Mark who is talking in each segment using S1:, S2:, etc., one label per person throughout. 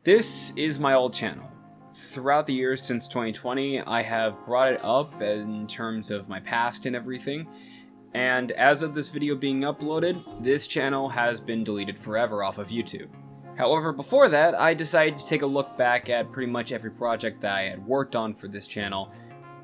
S1: This is my old channel. Throughout the years since 2020, I have brought it up in terms of my past and everything, and as of this video being uploaded, this channel has been deleted forever off of YouTube. However, before that, I decided to take a look back at pretty much every project that I had worked on for this channel,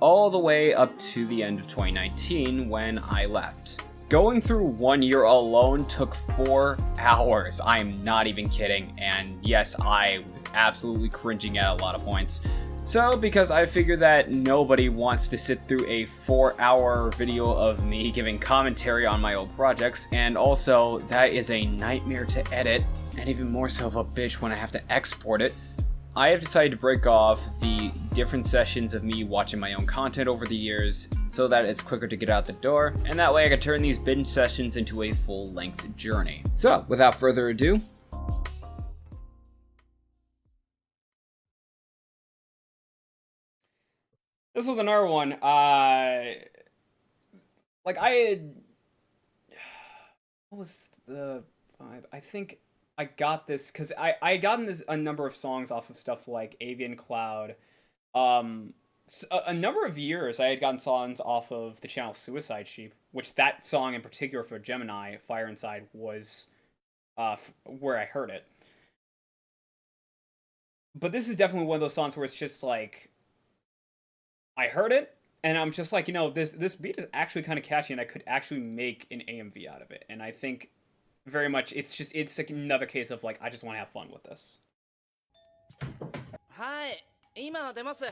S1: all the way up to the end of 2019 when I left. Going through 1 year alone took 4 hours, I'm not even kidding, and yes, I was absolutely cringing at a lot of points. So, because I figured that nobody wants to sit through a 4-hour video of me giving commentary on my old projects, and also, that is a nightmare to edit, and even more so of a bitch when I have to export it, I have decided to break off the different sessions of me watching my own content over the years so that it's quicker to get out the door, and that way I can turn these binge sessions into a full-length journey. So, without further ado, this was another one. Like I had, what was the vibe? I think I got this because I had gotten a number of songs off of stuff like Avian Cloud. A number of years I had gotten songs off of the channel Suicide Sheep, which that song in particular for Gemini, Fire Inside, was where I heard it. But this is definitely one of those songs where it's just like, I heard it, and I'm just like, you know, this beat is actually kind of catchy, and I could actually make an AMV out of it. And I think very much it's like another case of like, I just want to have fun with this.
S2: Hi, 今出ます。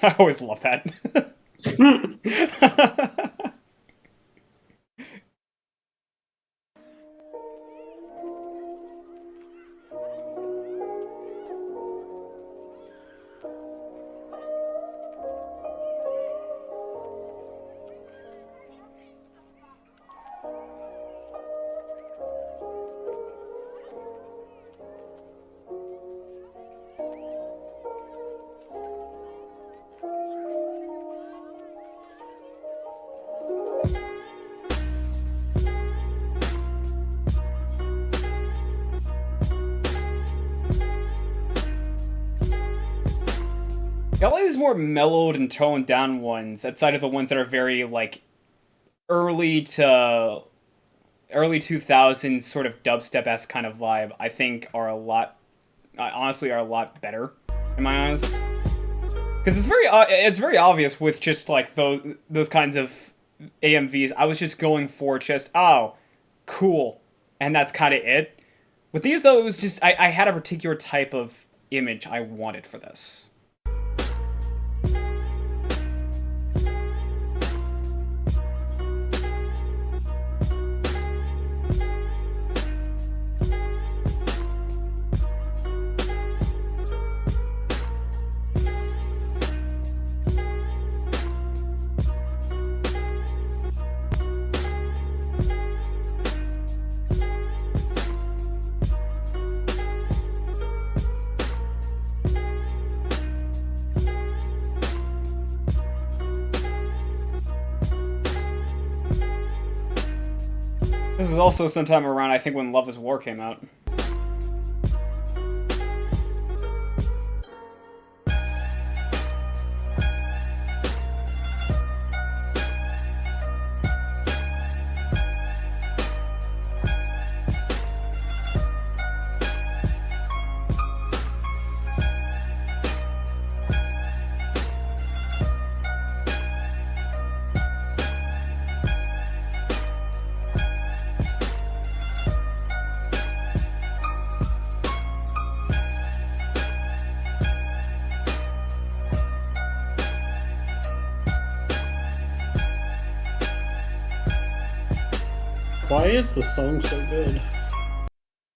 S1: I always love that. I like these more mellowed and toned down ones, outside of the ones that are very, like, early 2000s sort of dubstep-esque kind of vibe, I think are a lot, honestly, are a lot better, in my eyes. Because it's very obvious with just, like, those kinds of AMVs. I was just going for just, oh, cool, and that's kind of it. With these, though, it was just, I had a particular type of image I wanted for this. This is also sometime around, I think, when Love is War came out.
S3: Why is the song so good?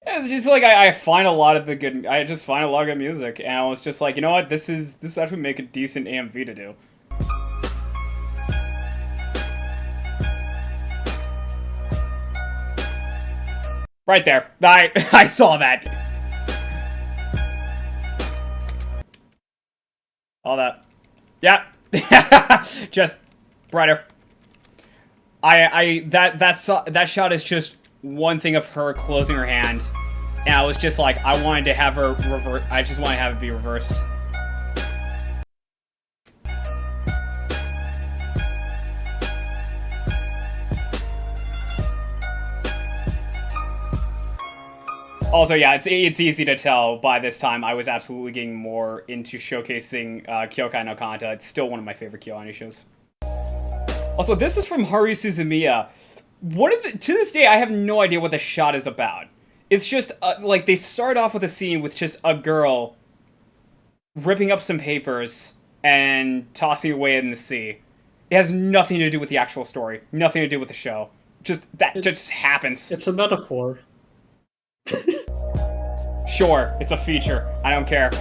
S1: Yeah, it's just like I find a lot of the good. I just find a lot of good music, and I was just like, you know what, this actually make a decent AMV to do. Right there, I saw that. All that, yeah, just brighter. that shot is just one thing of her closing her hand, and I was just like, I wanted to have her revert. I just want to have it be reversed. Also, yeah, it's easy to tell by this time I was absolutely getting more into showcasing Kyokai no Kanta. It's still one of my favorite KyoAni shows. Also, this is from Haru Suzumiya. To this day, I have no idea what the shot is about. It's just, like, they start off with a scene with just a girl ripping up some papers and tossing away in the sea. It has nothing to do with the actual story. Nothing to do with the show. Just happens.
S3: It's a metaphor.
S1: Sure, it's a feature. I don't care.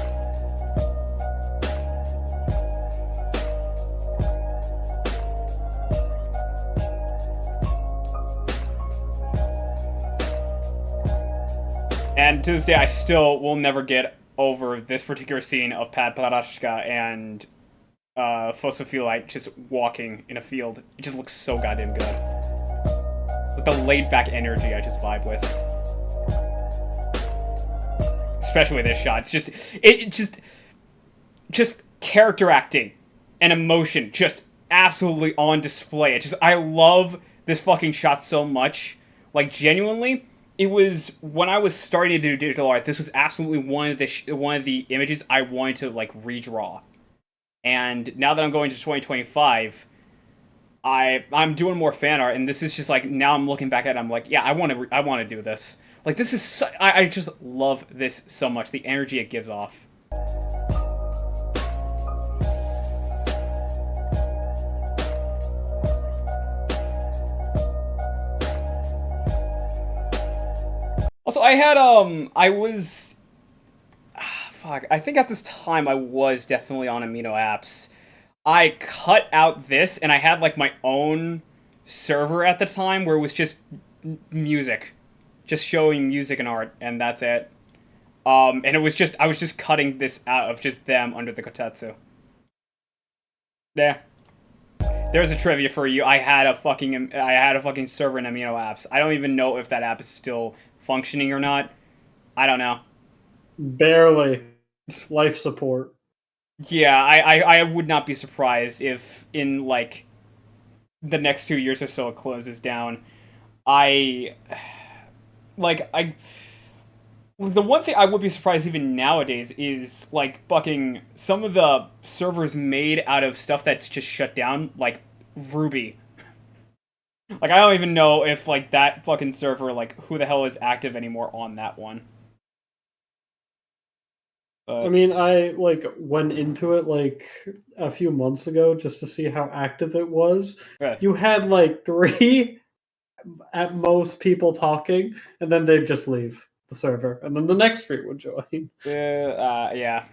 S1: And to this day, I still will never get over this particular scene of Pat Parashka and Phosophyllite just walking in a field. It just looks so goddamn good. With the laid-back energy I just vibe with. Especially with this shot. It's just character acting and emotion just absolutely on display. I love this fucking shot so much. Like, genuinely, it was when I was starting to do digital art, this was absolutely one of the images I wanted to, like, redraw. And now that I'm going to 2025, I'm doing more fan art, and this is just like, now I'm looking back at it, I'm like, yeah, I want to do this. Like, this is I just love this so much, the energy it gives off. Also, I think at this time I was definitely on amino apps. I cut out this, and I had, like, my own server at the time where it was just music. Just showing music and art, and that's it. And I was just cutting this out of just them under the kotetsu. Yeah. There's a trivia for you. I had a fucking server in amino apps. I don't even know if that app is still functioning or not. I don't know.
S3: Barely. Life support.
S1: Yeah, I would not be surprised if in, like, the next 2 years or so it closes down. The one thing I would be surprised even nowadays is, like, fucking some of the servers made out of stuff that's just shut down, like Ruby. Like, I don't even know if, like, that fucking server, like, who the hell is active anymore on that one.
S3: I mean, I, like, went into it, like, a few months ago just to see how active it was.
S1: Yeah.
S3: You had, like, 3, at most, people talking, and then they'd just leave the server, and then the next 3 would join.
S1: Yeah.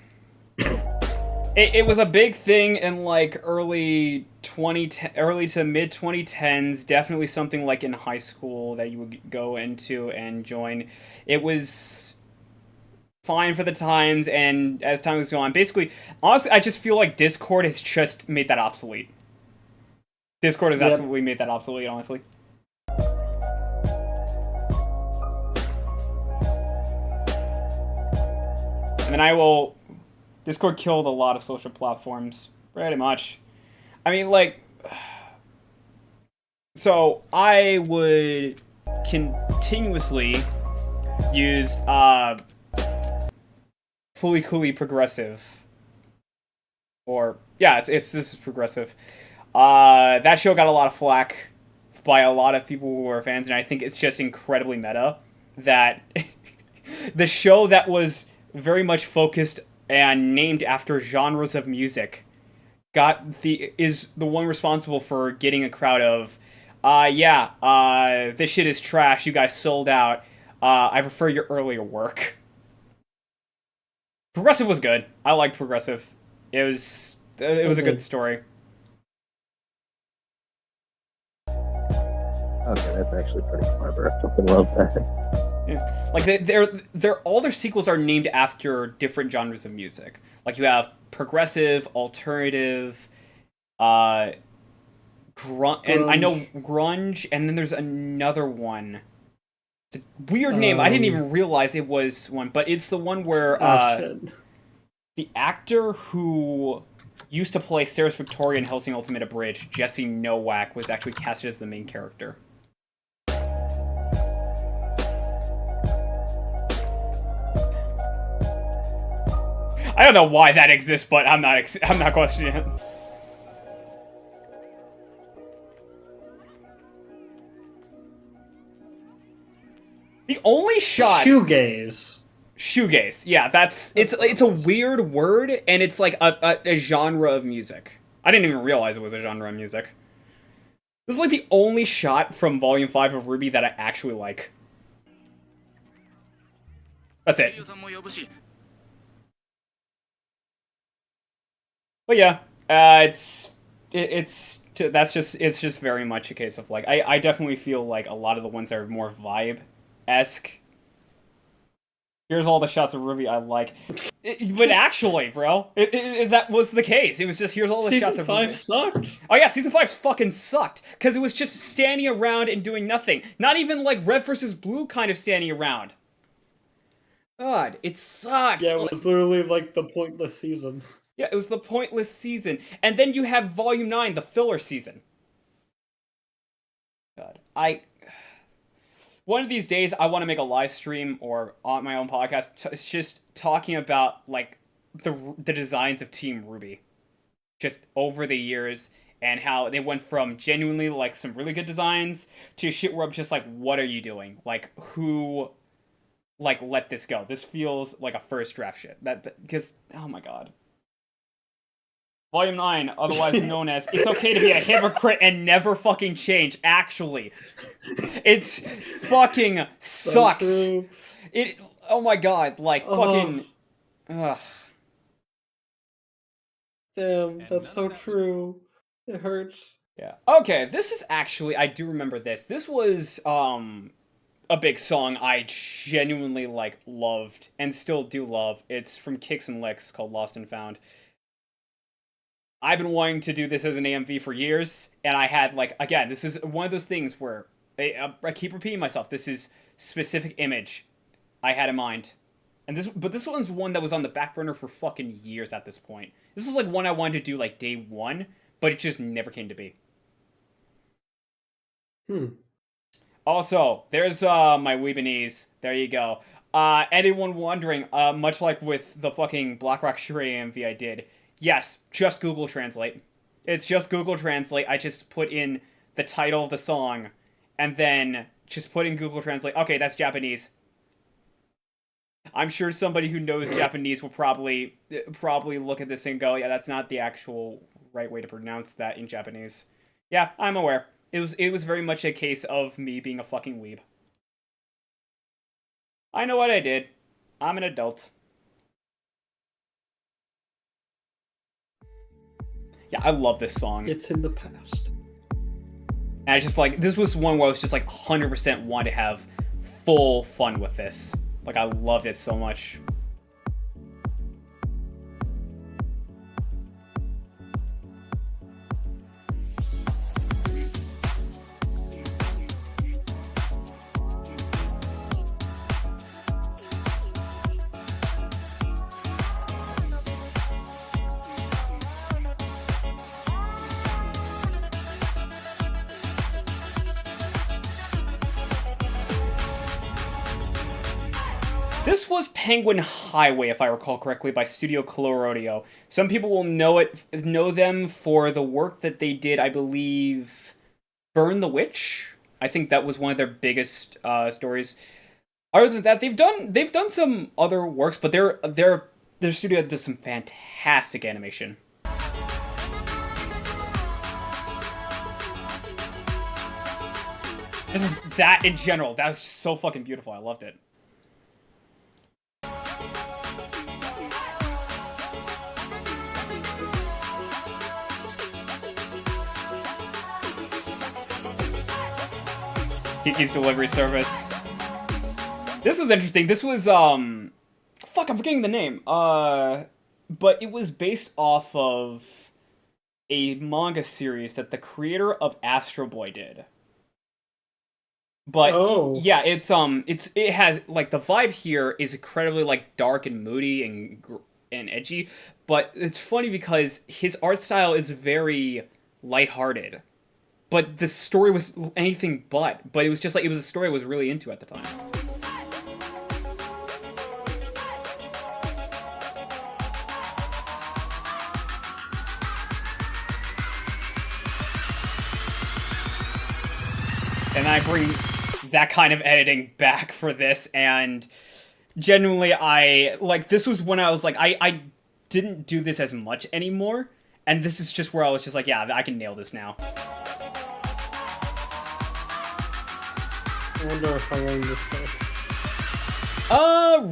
S1: It was a big thing in, like, early to mid 2010s. Definitely something like in high school that you would go into and join. It was fine for the times, and as time goes on, basically, honestly, I just feel like Discord has just made that obsolete. Discord has absolutely made that obsolete, honestly. And then Discord killed a lot of social platforms, pretty much. I mean, like, so I would continuously use, Fully Coolly Progressive. Or, yeah, this is Progressive. That show got a lot of flack by a lot of people who were fans, and I think it's just incredibly meta that the show that was very much focused and named after genres of music is the one responsible for getting a crowd of, this shit is trash, you guys sold out, I prefer your earlier work. Progressive was good. I liked Progressive. It was a good story.
S4: Okay, that's actually pretty clever. I fucking love that.
S1: Yeah. Like, all their sequels are named after different genres of music. Like, you have progressive, alternative, And I know Grunge, and then there's another one. It's a weird name. I didn't even realize it was one, but it's the one where the actor who used to play Sarah's Victoria in Hellsing Ultimate Abridged, Jesse Nowak, was actually casted as the main character. I don't know why that exists, but I'm not questioning it. The only shot... Shoegaze. Yeah, it's a weird word, and it's like a genre of music. I didn't even realize it was a genre of music. This is like the only shot from Volume 5 of RWBY that I actually like. That's it. But yeah, it's just very much a case of like I definitely feel like a lot of the ones that are more vibe-esque. Here's all the shots of RWBY I like. But actually, bro, that was the case. It was just, here's all the shots of RWBY.
S3: Season 5 sucked.
S1: Oh yeah, Season 5 fucking sucked. Because it was just standing around and doing nothing. Not even like Red vs. Blue kind of standing around. God, it sucked.
S3: Yeah, it was literally like the pointless season.
S1: Yeah, it was the pointless season. And then you have Volume 9, the filler season. God, one of these days, I want to make a live stream or on my own podcast. It's just talking about like the designs of Team RWBY, just over the years, and how they went from genuinely like some really good designs to shit where I'm just like, what are you doing? Like, who, like, let this go? This feels like a first draft shit. Because oh my god. Volume 9, otherwise known as It's Okay to Be a Hypocrite and Never Fucking Change, actually. It's fucking sucks. It, oh my god, like, fucking... Ugh.
S3: Damn, that's so true. It hurts.
S1: Yeah. Okay, this is actually, I do remember this. This was, a big song I genuinely, like, loved, and still do love. It's from Kicks and Licks, called Lost and Found. I've been wanting to do this as an AMV for years, and I had, like, again, this is one of those things where I keep repeating myself. This is specific image I had in mind. And this one's one that was on the back burner for fucking years at this point. This is, like, one I wanted to do, like, day one, but it just never came to be. Also, there's, my Weebanese. There you go. Anyone wondering, much like with the fucking Blackrock Shuri AMV I did, yes, just Google Translate. It's just Google Translate. I just put in the title of the song, and then just put in Google Translate. Okay, that's Japanese. I'm sure somebody who knows Japanese will probably look at this and go, yeah, that's not the actual right way to pronounce that in Japanese. Yeah, I'm aware. It was very much a case of me being a fucking weeb. I know what I did. I'm an adult. Yeah, I love this song.
S3: It's in the past.
S1: And I just like, this was one where I was just like 100% wanted to have full fun with this. Like, I loved it so much. This was Penguin Highway, if I recall correctly, by Studio Colorodio. Some people will know them for the work that they did, I believe, Burn the Witch. I think that was one of their biggest stories. Other than that, they've done some other works, but their studio does some fantastic animation. Just that in general, that was so fucking beautiful. I loved it. Kiki's Delivery Service. This was interesting. This was, fuck, I'm forgetting the name. But it was based off of a manga series that the creator of Astro Boy did. But yeah, it has like the vibe here is incredibly like dark and moody and edgy, but it's funny because his art style is very lighthearted. But the story was anything but it was just like it was a story I was really into at the time. And I bring that kind of editing back for this, and genuinely, this was when I was like, I didn't do this as much anymore, and this is just where I was just like, yeah, I can nail this now.
S3: I wonder how long this takes.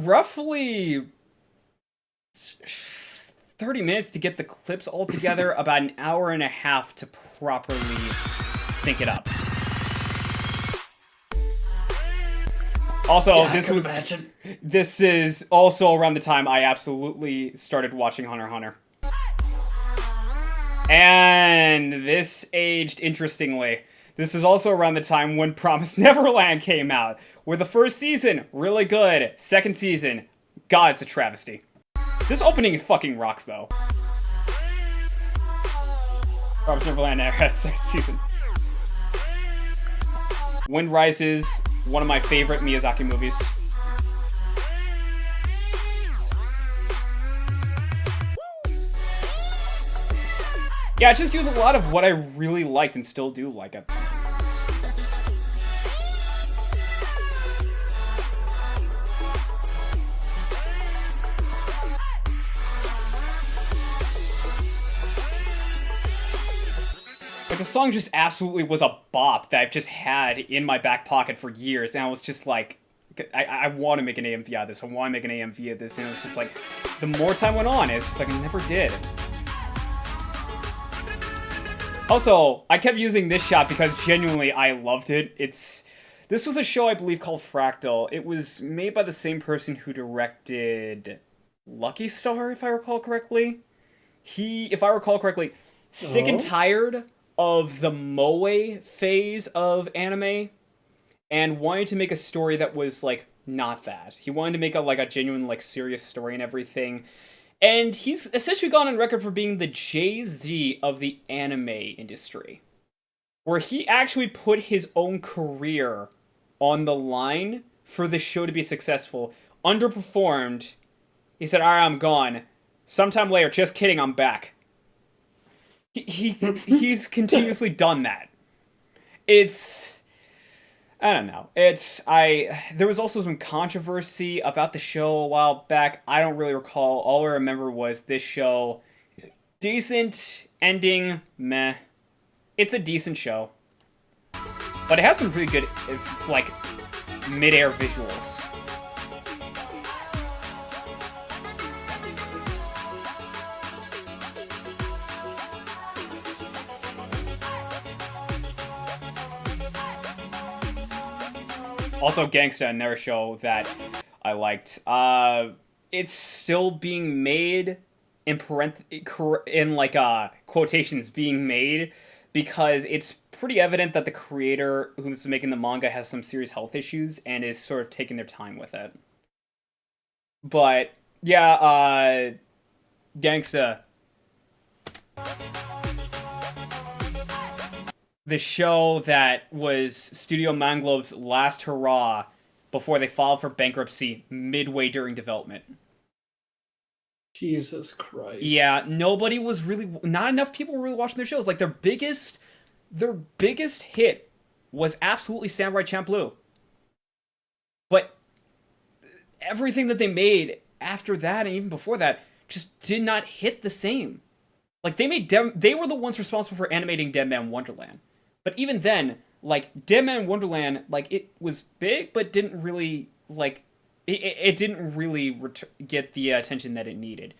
S1: Roughly 30 minutes to get the clips all together, about an hour and a half to properly sync it up. Also, yeah, this is also around the time I absolutely started watching Hunter x Hunter. And this aged interestingly. This is also around the time when Promised Neverland came out, where the first season, really good. Second season, God, it's a travesty. This opening fucking rocks, though. Promised Neverland era, second season. Wind Rises, one of my favorite Miyazaki movies. Yeah, it just used a lot of what I really liked and still do like it. Like, the song just absolutely was a bop that I've just had in my back pocket for years, and I was just like, I want to make an AMV out of this, I want to make an AMV of this, and it was just like, the more time went on, it's just like, I never did. Also, I kept using this shot because genuinely I loved it. This was a show I believe called Fractal. It was made by the same person who directed Lucky Star, if I recall correctly. Sick and tired of the moe phase of anime and wanted to make a story that was like not that. He wanted to make a genuine like serious story and everything. And he's essentially gone on record for being the Jay-Z of the anime industry, where he actually put his own career on the line for the show to be successful. Underperformed. He said, "Alright, I'm gone. Sometime later, just kidding, I'm back." He's continuously done that. I don't know. There was also some controversy about the show a while back. I don't really recall. All I remember was this show, decent ending, meh. It's a decent show. But it has some pretty good, like, mid-air visuals. Also, Gangsta, another show that I liked. It's still being made in quotations being made, because it's pretty evident that the creator who's making the manga has some serious health issues and is sort of taking their time with it. But yeah, Gangsta. The show that was Studio Manglobe's last hurrah before they filed for bankruptcy midway during development.
S3: Jesus Christ.
S1: Yeah, not enough people were really watching their shows. Like, their biggest hit was absolutely Samurai Champloo. But everything that they made after that and even before that just did not hit the same. Like, they were the ones responsible for animating Dead Man Wonderland. But even then, like, Dead Man Wonderland, like, it was big, but didn't really, like, it didn't really get the attention that it needed.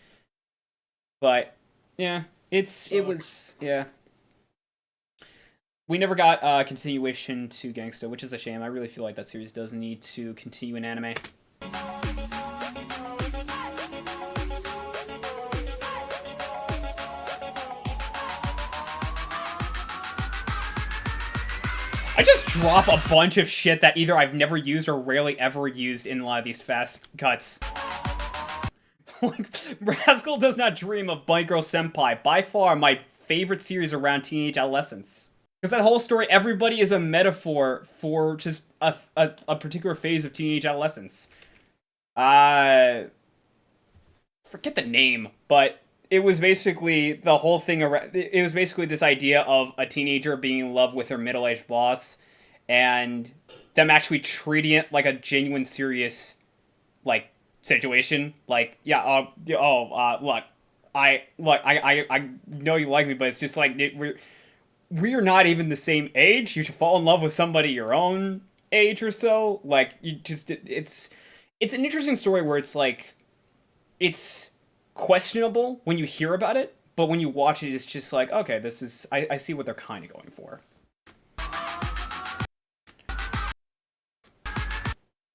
S1: But, yeah, it was, yeah. We never got a continuation to Gangsta, which is a shame. I really feel like that series does need to continue in anime. I just drop a bunch of shit that either I've never used or rarely ever used in a lot of these fast cuts. Like, Rascal Does Not Dream of Bunny Girl Senpai, by far my favorite series around teenage adolescence. Because that whole story, everybody is a metaphor for just a particular phase of teenage adolescence. Forget the name, but it was basically the whole thing around. It was basically this idea of a teenager being in love with her middle-aged boss, and them actually treating it like a genuine, serious, like, situation. Like, yeah, look, I know you like me, but it's just like we're not even the same age. You should fall in love with somebody your own age or so. Like, you just it's an interesting story where it's like it's questionable when you hear about it, but when you watch it, it's just like, okay, this is I see what they're kind of going for.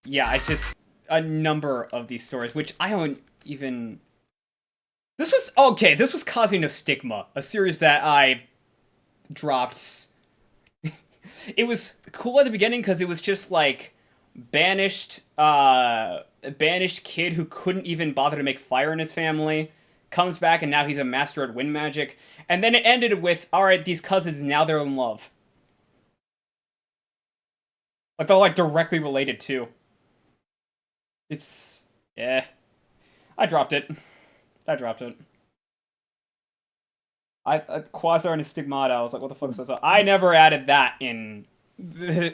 S1: Yeah, it's just a number of these stories, which I don't even. This was Kaze no Stigma, a series that I dropped. It was cool at the beginning because it was just like banished kid who couldn't even bother to make fire in his family comes back and now he's a master at wind magic, and then it ended with, all right, these cousins, now they're in love. Like, they're like directly related too. It's I dropped it. Quasar and Stigmata, I was like, what the fuck is that? I never added that in the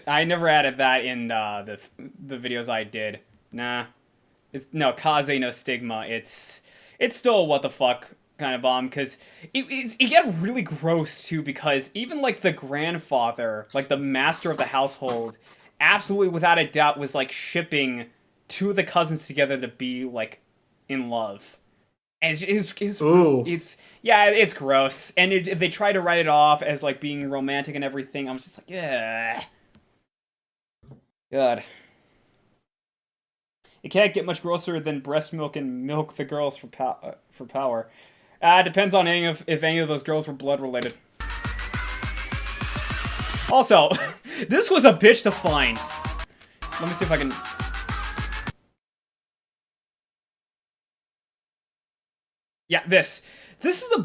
S1: videos I did. Nah. It's Kaze no Stigma. It's still what the fuck kind of bomb, because it get really gross too, because even like the grandfather, like the master of the household, absolutely without a doubt was like shipping two of the cousins together to be like in love. And it's gross. And if they try to write it off as like being romantic and everything, I'm just like, yeah. God. It can't get much grosser than breast milk and milk the girls for power. It depends on if any of those girls were blood related. Also, this was a bitch to find. Let me see if I can. Yeah, this was a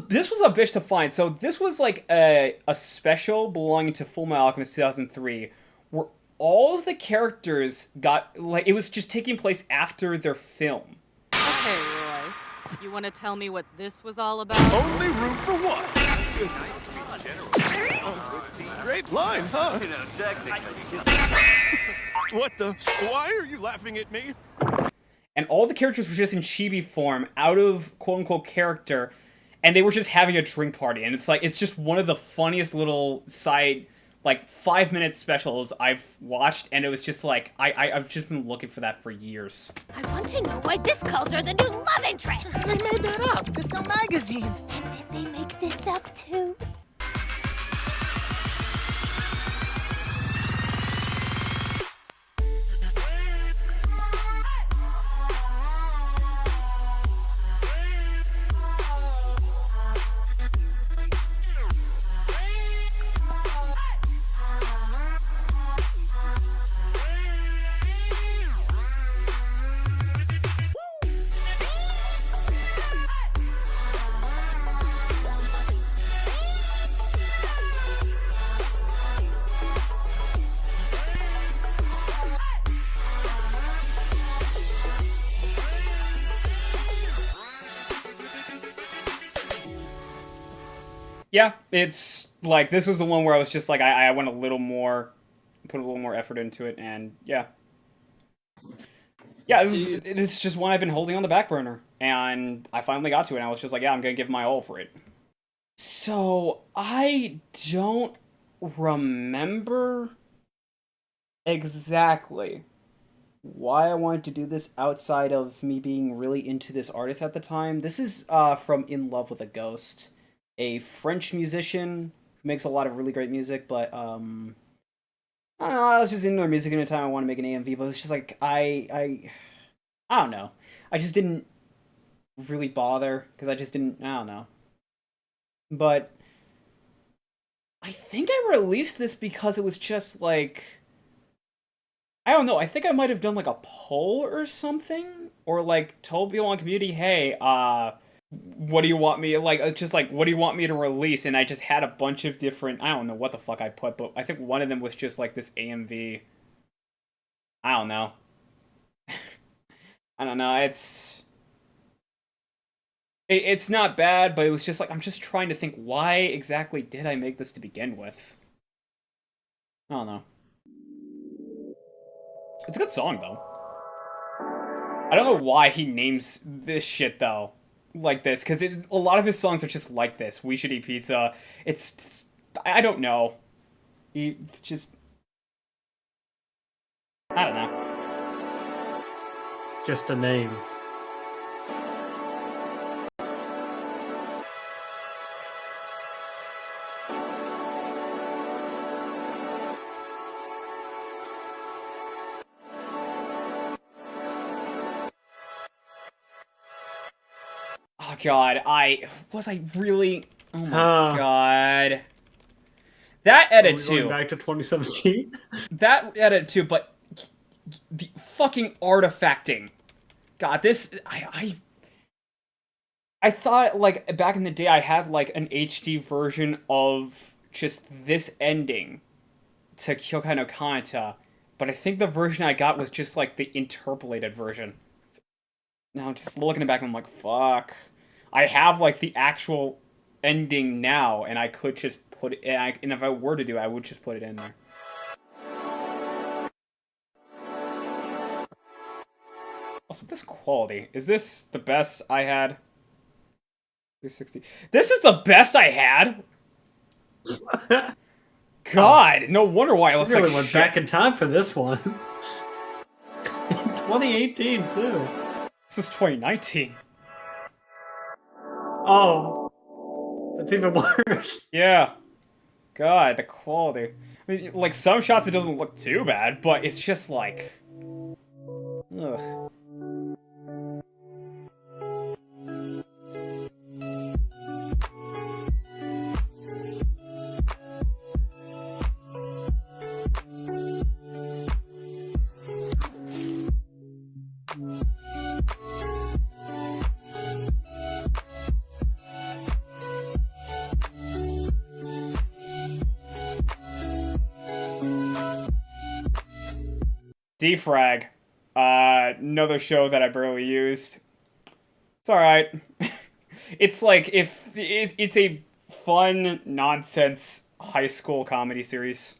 S1: bitch to find. So this was like a special belonging to Fullmetal Alchemist 2003, where all of the characters got, like, it was just taking place after their film.
S5: Okay, Roy. You want to tell me what this was all about?
S6: Only room for one. Nice to be generous. Oh, good scene. Great line, huh? You know, technically. What the? Why are you laughing at me?
S1: And all the characters were just in chibi form, out of quote-unquote character, and they were just having a drink party. And it's like, it's just one of the funniest little side, like, 5-minute specials I've watched, and it was just like, I've just been looking for that for years.
S7: I want to know why this calls her the new love interest!
S2: They made that up to sell magazines!
S7: And did they make this up too?
S1: Yeah, it's like, this was the one where I was just like, I went put a little more effort into it, and yeah. Yeah, this is just one I've been holding on the back burner, and I finally got to it, and I was just like, yeah, I'm gonna give my all for it. So, I don't remember exactly why I wanted to do this outside of me being really into this artist at the time. This is from In Love with a Ghost, a French musician who makes a lot of really great music, but I don't know, I was just into their music in a time I want to make an AMV, but it's just like, I don't know. I just didn't really bother, because I don't know. But I think I released this because it was just like, I don't know, I think I might have done like a poll or something, or like told people on community, hey, what do you want me, like, just like, what do you want me to release? And I just had a bunch of different, I don't know what the fuck I put, but I think one of them was just like this AMV. I don't know. I don't know, it's not bad, but it was just like, I'm just trying to think, why exactly did I make this to begin with? I don't know. It's a good song, though. I don't know why he names this shit, though, like this, because a lot of his songs are just like this. We Should Eat Pizza. It's I don't know. He just... I don't know.
S3: Just a name.
S1: Oh god, was I really... Oh my god. That edit too.
S3: Going back to 2017?
S1: That edit too, but the fucking artifacting. God, this... I thought, like, back in the day I had, like, an HD version of just this ending to Kyokai no Kanata, but I think the version I got was just, like, the interpolated version. Now, just looking back, I'm like, fuck. I have, like, the actual ending now, and I could just put it... And if I were to do it, I would just put it in there. Also, this quality. Is this the best I had? 360. This is the best I had? God, no wonder why it looks
S3: really
S1: like
S3: went
S1: shit.
S3: back in time for this one. In 2018, too.
S1: This is 2019.
S3: Oh. That's even worse.
S1: Yeah. God, the quality. I mean, like, some shots it doesn't look too bad, but it's just like... Ugh. Defrag. Another show that I barely used. It's alright. It's like, it's a fun, nonsense high school comedy series.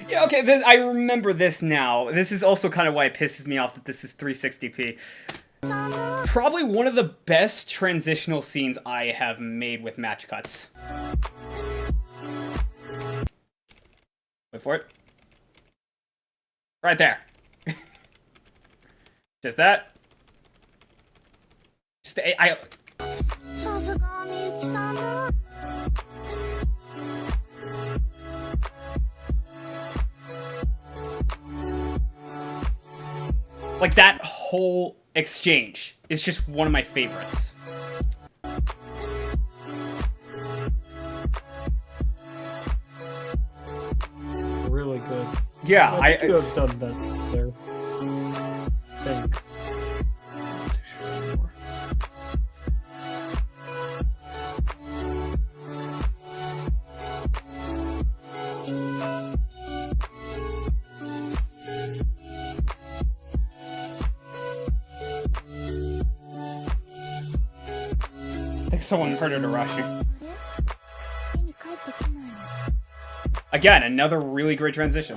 S1: Yeah, okay, I remember this now. This is also kind of why it pisses me off that this is 360p. Probably one of the best transitional scenes I have made with match cuts. Wait for it. Right there. Just that. Just I like, that whole exchange is just one of my favorites.
S3: Really good.
S1: Yeah,
S3: I could have done better there. I think.
S1: I think someone murdered Arashi. Again, another really great transition.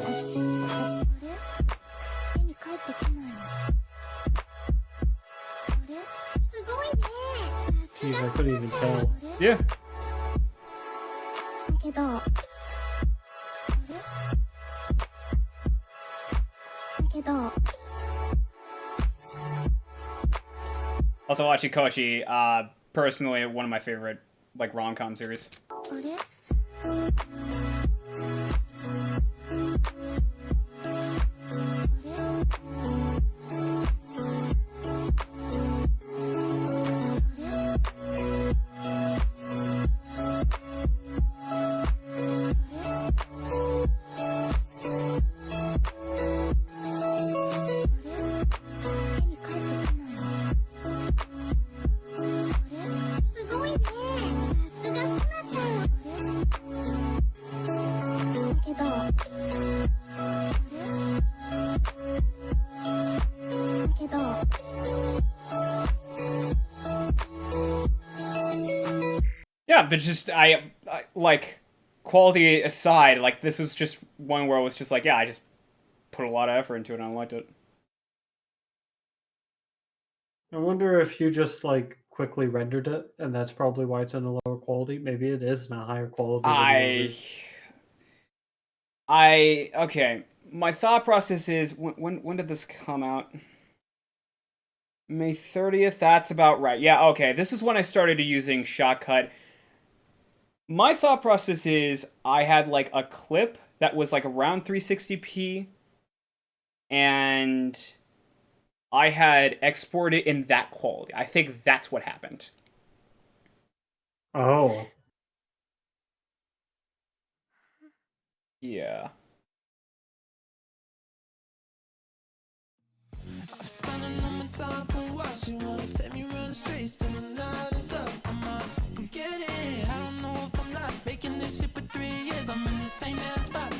S3: Jeez, I couldn't even tell.
S1: Yeah. Also watching Kochi, personally one of my favorite, like, rom-com series. Yeah, but just I like quality aside, like this was just one where I was just like, yeah, I just put a lot of effort into it and I liked it.
S3: I wonder if you just like quickly rendered it, and that's probably why it's in a lower quality. Maybe it is in a higher quality.
S1: Okay. My thought process is when did this come out? May 30th. That's about right. Yeah. Okay. This is when I started using Shotcut. My thought process is I had like a clip that was like around 360p, and I had exported in that quality. I think that's what happened.
S3: Oh.
S1: Yeah.
S8: I'm spending all my time for watching. Wanna take me round the streets till the night is up. I'm getting it. I don't know if I'm not making this shit for 3 years. I'm in the same damn spot.